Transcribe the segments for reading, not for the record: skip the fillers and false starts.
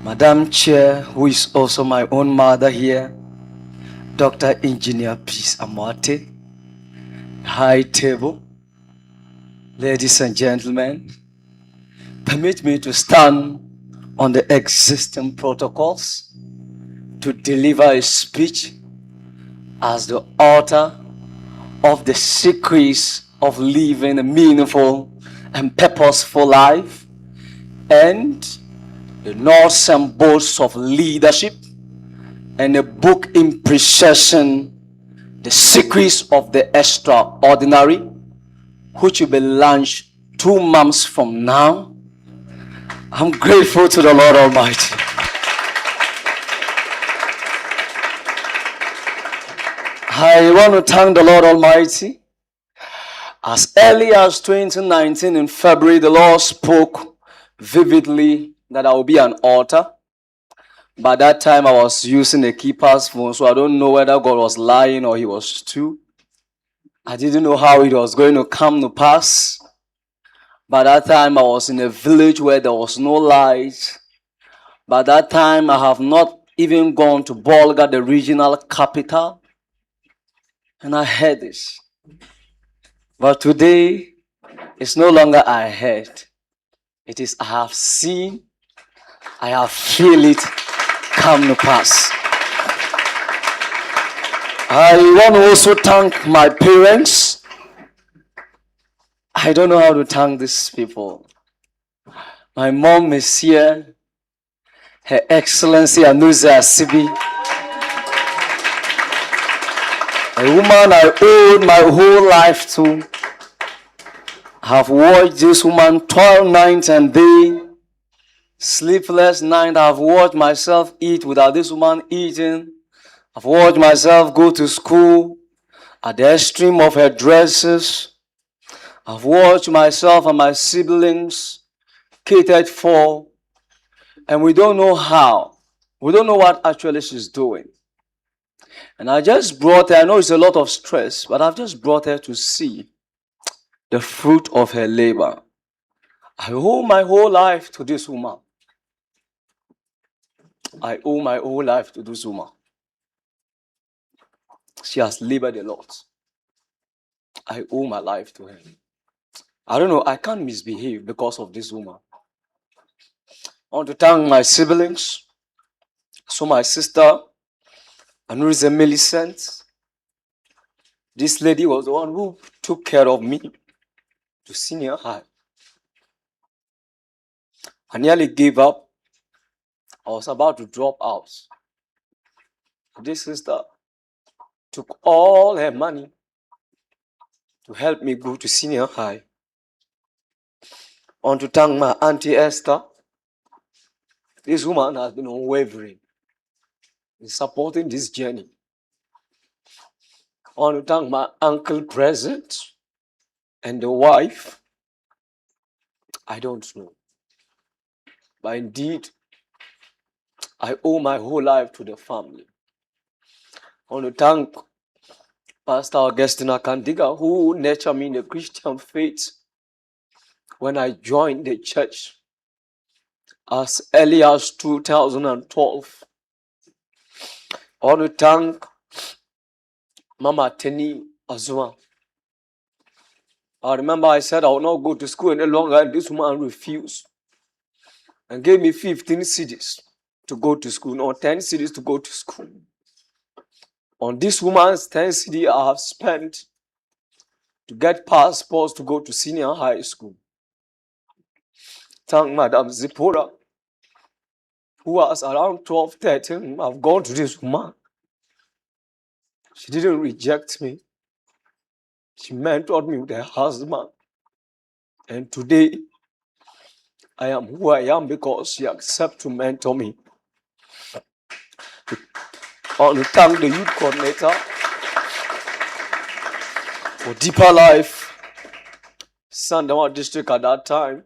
Madam Chair, who is also my own mother here, Dr. Engineer Peace Amate, High Table, ladies and gentlemen, permit me to stand on the existing protocols to deliver a speech as the author of the secrets of living a meaningful and purposeful life and the nuts and bolts of leadership, and a book in procession, The Secrets of the Extraordinary, which will be launched 2 months from now. I'm grateful to the Lord Almighty. I want to thank the Lord Almighty. As early as 2019 in February, the Lord spoke vividly that I will be an author. By that time, I was using a keeper's phone, so I don't know whether God was lying or he was true. I didn't know how it was going to come to pass. By that time, I was in a village where there was no light. By that time, I have not even gone to Bolga, the regional capital. And I heard this. But today, it's no longer I heard. It is I have seen, I have feel it come to pass. I want to also thank my parents. I don't know how to thank these people. My mom is here. Her Excellency Anuza Asibi. A woman I owed my whole life to. I have watched this woman toil night and day. Sleepless night. I have watched myself eat without this woman eating. I've watched myself go to school at the extreme of her dresses. I've watched myself and my siblings catered for, and we don't know how. We don't know what actually she's doing. And I just brought her, I know it's a lot of stress, but I've just brought her to see the fruit of her labor. I owe my whole life to this woman. I owe my whole life to this woman. She has labored a lot. I owe my life to her. I don't know, I can't misbehave because of this woman. I want to thank my siblings. So my sister, Anurise Millicent, this lady was the one who took care of me to senior high. I nearly gave up. I was about to drop out. This sister took all her money to help me go to senior high. I want to thank my Auntie Esther. This woman has been unwavering in supporting this journey. I want to thank my uncle present and the wife. I don't know. But indeed, I owe my whole life to the family. I want to thank Pastor Augustina Kandiga, who nurtured me in the Christian faith when I joined the church as early as 2012. I want to thank Mama Teni Azuma. I remember I said I will not go to school any longer, and this woman refused and gave me 15 cedis to go to school, no, 10 cedis to go to school. On this woman's 10 cedi I have spent to get passports to go to senior high school. Thank Madam Zipporah, who was around 12, 13. I've gone to this woman. She didn't reject me. She mentored me with her husband. And today, I am who I am because she accepted to mentor me. I want to thank the youth coordinator for Deeper Life, Sandawa district at that time.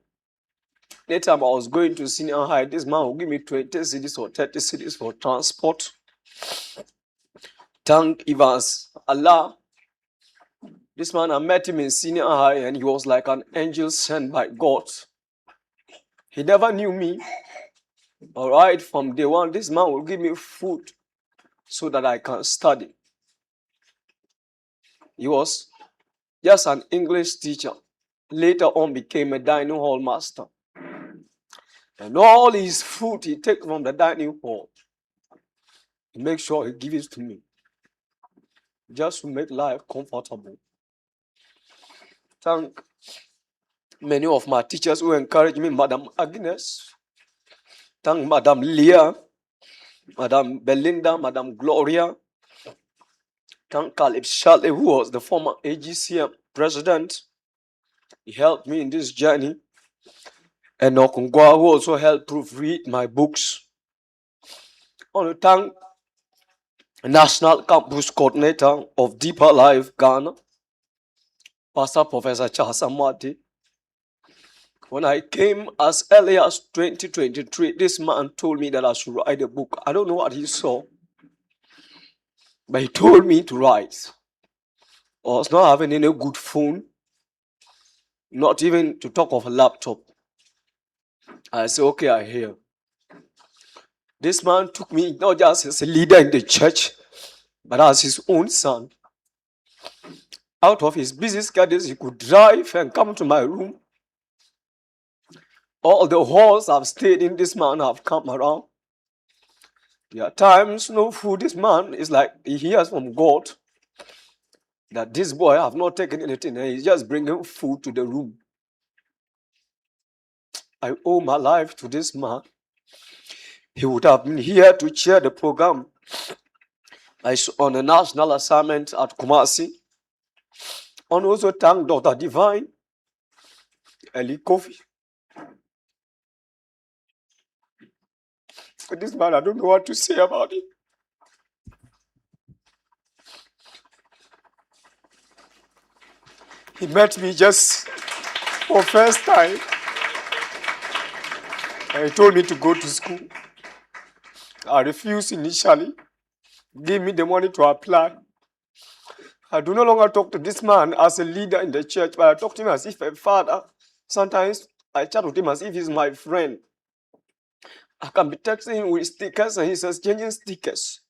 That time I was going to senior high, this man will give me 20 cedis or 30 cedis for transport. Thank Evans Allah. This man, I met him in senior high and he was like an angel sent by God. He never knew me, All right, from day one, this man will give me food so that I can study. He was just an English teacher. Later on became a dining hall master. And all his food he takes from the dining hall. He makes sure he gives it to me. Just to make life comfortable. Thank many of my teachers who encouraged me, Madam Agnes. Thank Madam Leah, Madam Belinda, Madam Gloria. Thank Caleb Shirley, who was the former AGCM president. He helped me in this journey. And Okungwa, who also helped proofread my books. I want to thank National Campus Coordinator of Deeper Life Ghana, Pastor Professor Charles Amati. When I came as early as 2023, this man told me that I should write a book. I don't know what he saw, but he told me to write. I was not having any good phone, not even to talk of a laptop. I said, okay, I hear. This man took me not just as a leader in the church, but as his own son. Out of his busy schedules, he could drive and come to my room. All the halls I've stayed in, this man have come around. There are times no food. This man is like he hears from God that this boy have not taken anything and he's just bringing food to the room. I owe my life to this man. He would have been here to chair the program. I was on a national assignment at Kumasi. And also thank Dr. Divine, Eli Kofi. For this man, I don't know what to say about it. He met me just for first time. And he told me to go to school. I refused initially. Give me the money to apply. I do no longer talk to this man as a leader in the church, but I talk to him as if a father. Sometimes I chat with him as if he's my friend. I can be texting him with stickers and he's exchanging stickers.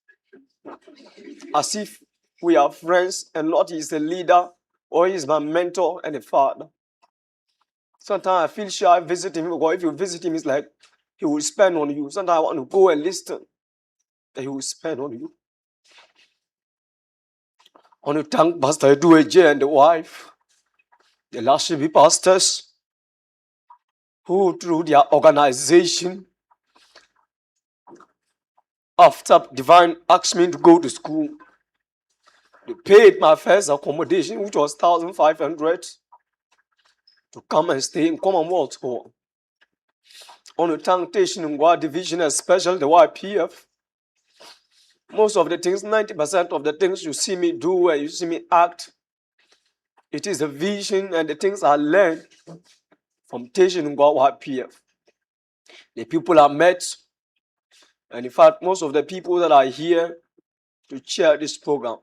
As if we are friends and not he's a leader or he's my mentor and a father. Sometimes I feel shy visiting him, or if you visit him, it's like he will spend on you. Sometimes I want to go and listen, and he will spend on you. I want to thank Pastor Edueje and the wife, the last be pastors, who through their organization, after Divine asked me to go to school, they paid my first accommodation, which was 1,500, to come and stay in Commonwealth Hall. I want to thank Tation Ngwa Division, especially the YPF. Most of the things, 90% of the things you see me do and you see me act, it is the vision and the things I learned from Tation Ngwa YPF. The people I met, and in fact, most of the people that are here to chair this program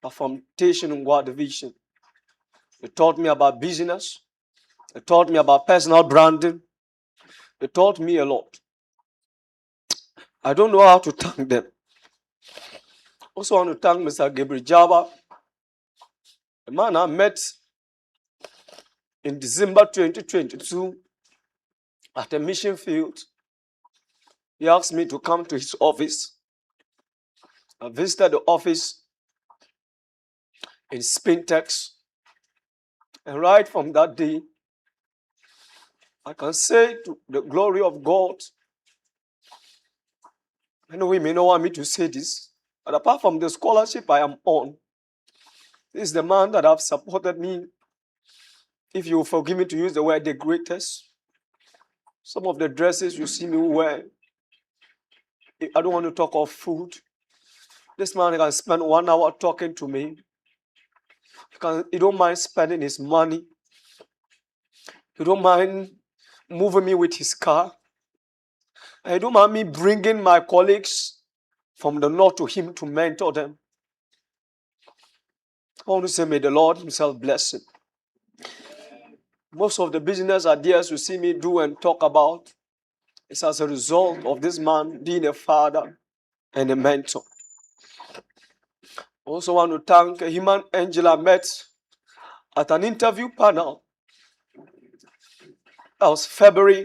are from Tation Ngwa Division. They taught me about business. They taught me about personal branding. They taught me a lot. I don't know how to thank them. Also want to thank Mr. Gabriel Java, the man I met in December 2022 at a mission field. He asked me to come to his office. I visited the office in Spintex. And right from that day, I can say to the glory of God, I know he may not want me to say this, but apart from the scholarship I am on, this is the man that have supported me. If you forgive me to use the word the greatest, some of the dresses you see me wear, I don't want to talk of food. This man can spend 1 hour talking to me. He don't mind spending his money. He don't mind moving me with his car. And he don't mind me bringing my colleagues from the north to him to mentor them. I want to say, may the Lord himself bless him. Most of the business ideas you see me do and talk about, It's as a result of this man being a father and a mentor. Also want to thank him and Angela met at an interview panel. That was February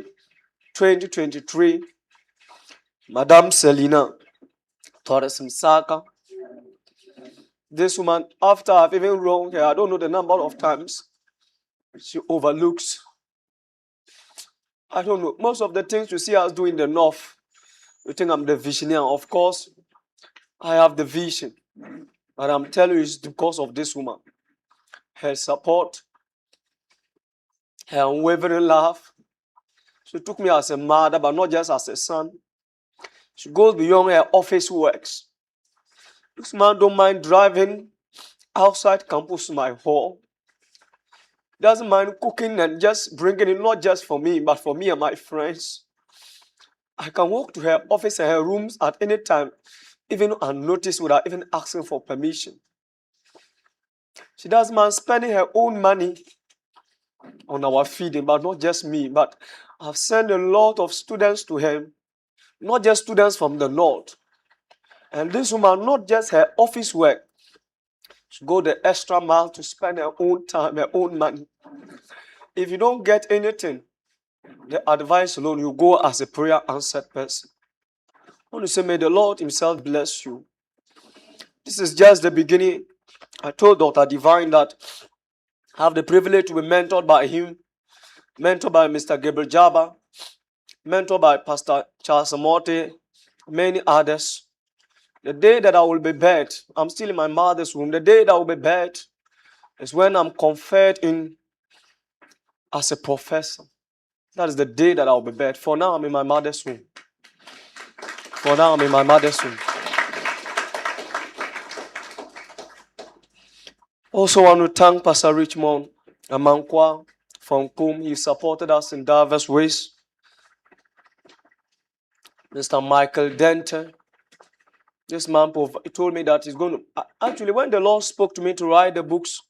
2023. Madame Selina Torres Msaka. This woman, after I've even wronged her, I don't know the number of times, she overlooks. I don't know. Most of the things you see us do in the north, you think I'm the visionary. Of course, I have the vision. But I'm telling you, it's because of this woman. Her support, her unwavering love. She took me as a mother, but not just as a son. She goes beyond her office works. This man don't mind driving outside campus to my hall. Doesn't mind cooking and just bringing it, not just for me, but for me and my friends. I can walk to her office and her rooms at any time, even unnoticed, without even asking for permission. She doesn't mind spending her own money on our feeding, but not just me, but I've sent a lot of students to her, not just students from the north. And this woman, not just her office work, she go the extra mile to spend her own time, her own money. If you don't get anything, the advice alone, you go as a prayer answered person. I want to say, may the Lord himself bless you. This is just the beginning. I told Dr. Divine that I have the privilege to be mentored by him, mentored by Mr. Gabriel Jabba, mentored by Pastor Charles Amote, many others. The day that I will be birthed, I'm still in my mother's womb. The day that I will be birthed is when I'm conferred in as a professor. That is the day that I will be birthed. For now, I'm in my mother's womb. For now, I'm in my mother's womb. Also want to thank Pastor Richmond Amankwa from whom he supported us in diverse ways. Mr. Michael Dente. This man told me that he's going to... Actually, when the Lord spoke to me to write the books,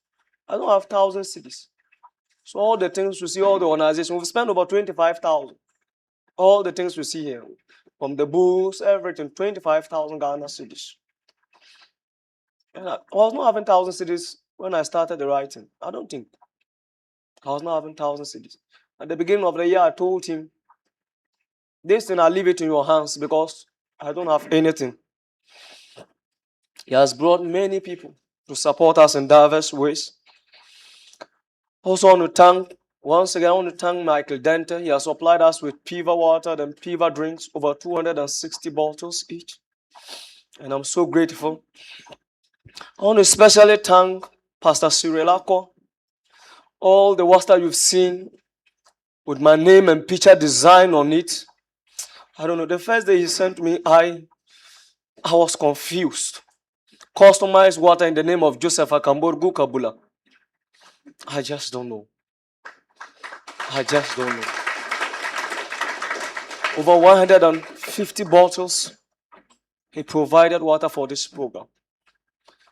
I don't have 1,000 cities. So all the things you see, all the organizations, we've spent over 25,000. All the things you see here, from the books, everything, 25,000 Ghana cities. And I was not having 1,000 cities when I started the writing. I don't think. I was not having 1,000 cities. At the beginning of the year, I told him, this thing, I'll leave it in your hands because I don't have anything. He has brought many people to support us in diverse ways. Also want to thank, once again, I want to thank Michael Dente. He has supplied us with Piva water and Piva drinks, over 260 bottles each. And I'm so grateful. I want to especially thank Pastor Cyrilako. All the water you've seen with my name and picture design on it. I don't know, the first day he sent me, I was confused. Customized water in the name of Joseph Akamborgu Kabula. I just don't know. I just don't know. Over 150 bottles, he provided water for this program.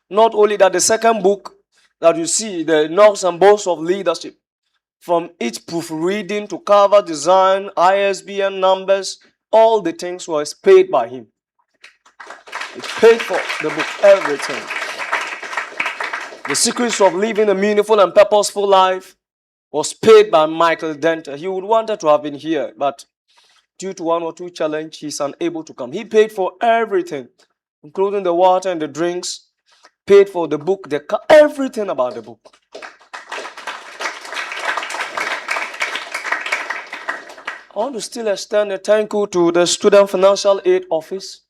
Not only that, the second book that you see, the Knocks and Bolts of Leadership, from each proofreading to cover design, ISBN numbers, all the things was paid by him. He paid for the book, everything. The Secrets of Living a Meaningful and Purposeful Life was paid by Michael Dente. He would wanted to have been here, but due to one or two challenges, he's unable to come. He paid for everything, including the water and the drinks, paid for the book, everything about the book. I want to still extend a thank you to the Student Financial Aid Office.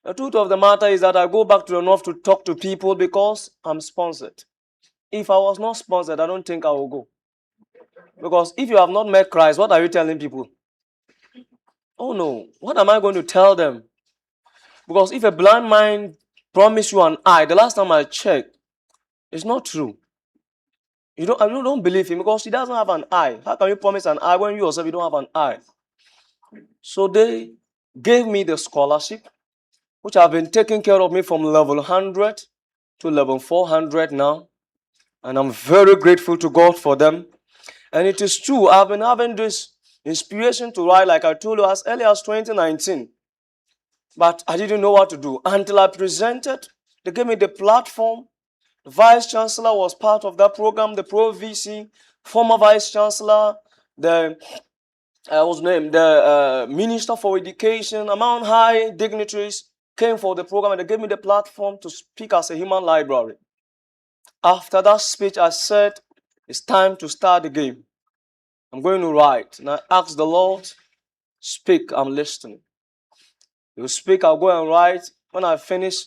The truth of the matter is that I go back to the north to talk to people because I'm sponsored. If I was not sponsored, I don't think I will go. Because if you have not met Christ, what are you telling people? Oh no, what am I going to tell them? Because if a blind man promises you an eye, the last time I checked, it's not true. I don't believe him because he doesn't have an eye. How can you promise an eye when you yourself you don't have an eye? So they gave me the scholarship, which have been taking care of me from level 100 to level 400 now. And I'm very grateful to God for them. And it is true, I've been having this inspiration to write, like I told you, as early as 2019. But I didn't know what to do until I presented. They gave me the platform. The Vice Chancellor was part of that program, the Pro VC, former Vice Chancellor, the Minister for Education, among high dignitaries came for the program, and they gave me the platform to speak as a human library. After that speech, I said, it's time to start the game. I'm going to write. And I asked the Lord, speak, I'm listening. You speak, I'll go and write. When I finish,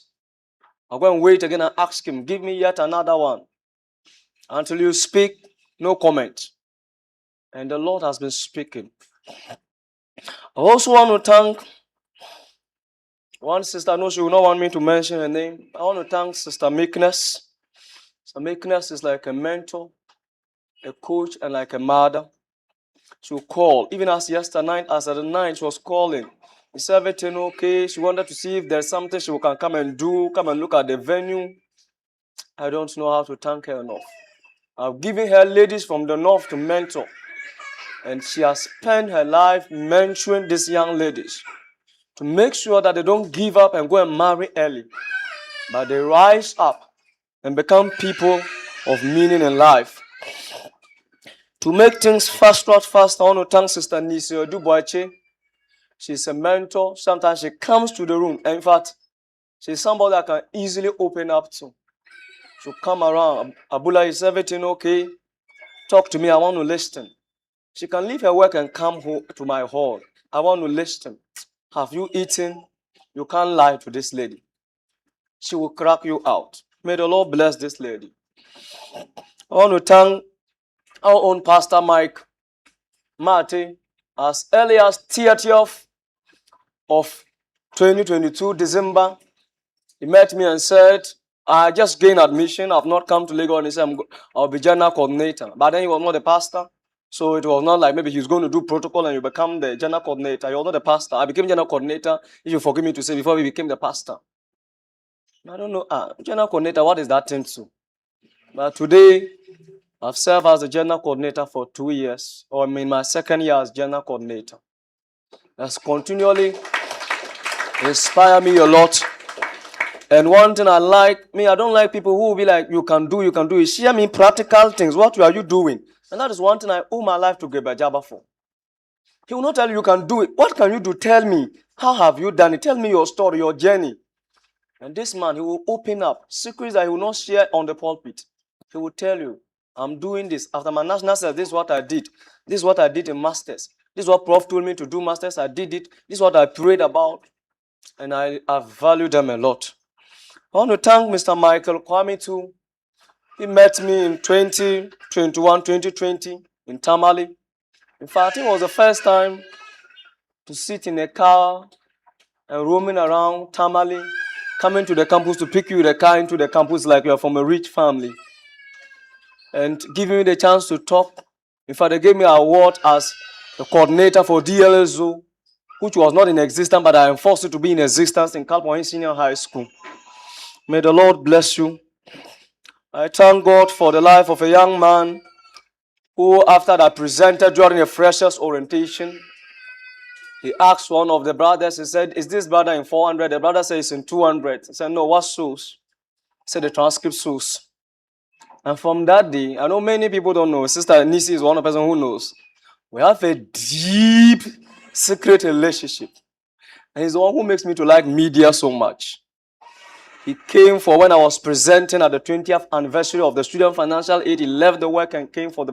I'll go and wait again and ask him, give me yet another one. Until you speak, no comment. And the Lord has been speaking. I also want to thank one sister. I know she will not want me to mention her name. I want to thank Sister Meekness. Sister Meekness is like a mentor, a coach, and like a mother. She will call. Even as yesterday night, as at the night, she was calling. Is everything okay? She wanted to see if there's something she can come and do, come and look at the venue. I don't know how to thank her enough. I've given her ladies from the north to mentor. And she has spent her life mentoring these young ladies to make sure that they don't give up and go and marry early, but they rise up and become people of meaning in life. To make things faster, I want to thank Sister Nisi Oduboache. She's a mentor. Sometimes she comes to the room. In fact, she's somebody I can easily open up to. She'll come around. Abula, is everything okay? Talk to me. I want to listen. She can leave her work and come home to my hall. I want to listen. Have you eaten? You can't lie to this lady. She will crack you out. May the Lord bless this lady. I want to thank our own Pastor Mike Marty. As early as 30th of 2022, December, he met me and said, I just gained admission. I've not come to Lagos. And he said, I'll be general coordinator. But then he was not a pastor. So it was not like maybe he's going to do protocol and you become the general coordinator. You're not the pastor. I became general coordinator, if you forgive me to say, before we became the pastor. I don't know. General coordinator, what is that thing to? But today, I've served as the general coordinator for 2 years, or I'm in my second year as general coordinator. That's continually inspired me a lot. And one thing I like, I don't like people who will be like, you can do it. Share me practical things. What are you doing? And that is one thing I owe my life to Geba Jabba for. He will not tell you you can do it. What can you do? Tell me. How have you done it? Tell me your story, your journey. And this man, he will open up secrets that he will not share on the pulpit. He will tell you, I'm doing this. After my national service, this is what I did. This is what I did in masters. This is what Prof told me to do masters. I did it. This is what I prayed about. And I value them a lot. I want to thank Mr. Michael Kwame too. He met me in 2020 in Tamale. In fact, it was the first time to sit in a car and roaming around Tamale, coming to the campus to pick you the car into the campus like you are from a rich family, and giving me the chance to talk. In fact, they gave me an award as the coordinator for DLSO, which was not in existence, but I enforced it to be in existence in California Senior High School. May the Lord bless you. I thank God for the life of a young man who, after I presented during a freshers orientation, he asked one of the brothers, he said, is this brother in 400? The brother said, it's in 200. He said, no, what source? He said, the transcript source. And from that day, I know many people don't know. Sister Nisi is one of the person who knows. We have a deep, secret relationship. And he's the one who makes me to like media so much. He came for when I was presenting at the 20th anniversary of the Student Financial Aid. He left the work and came for the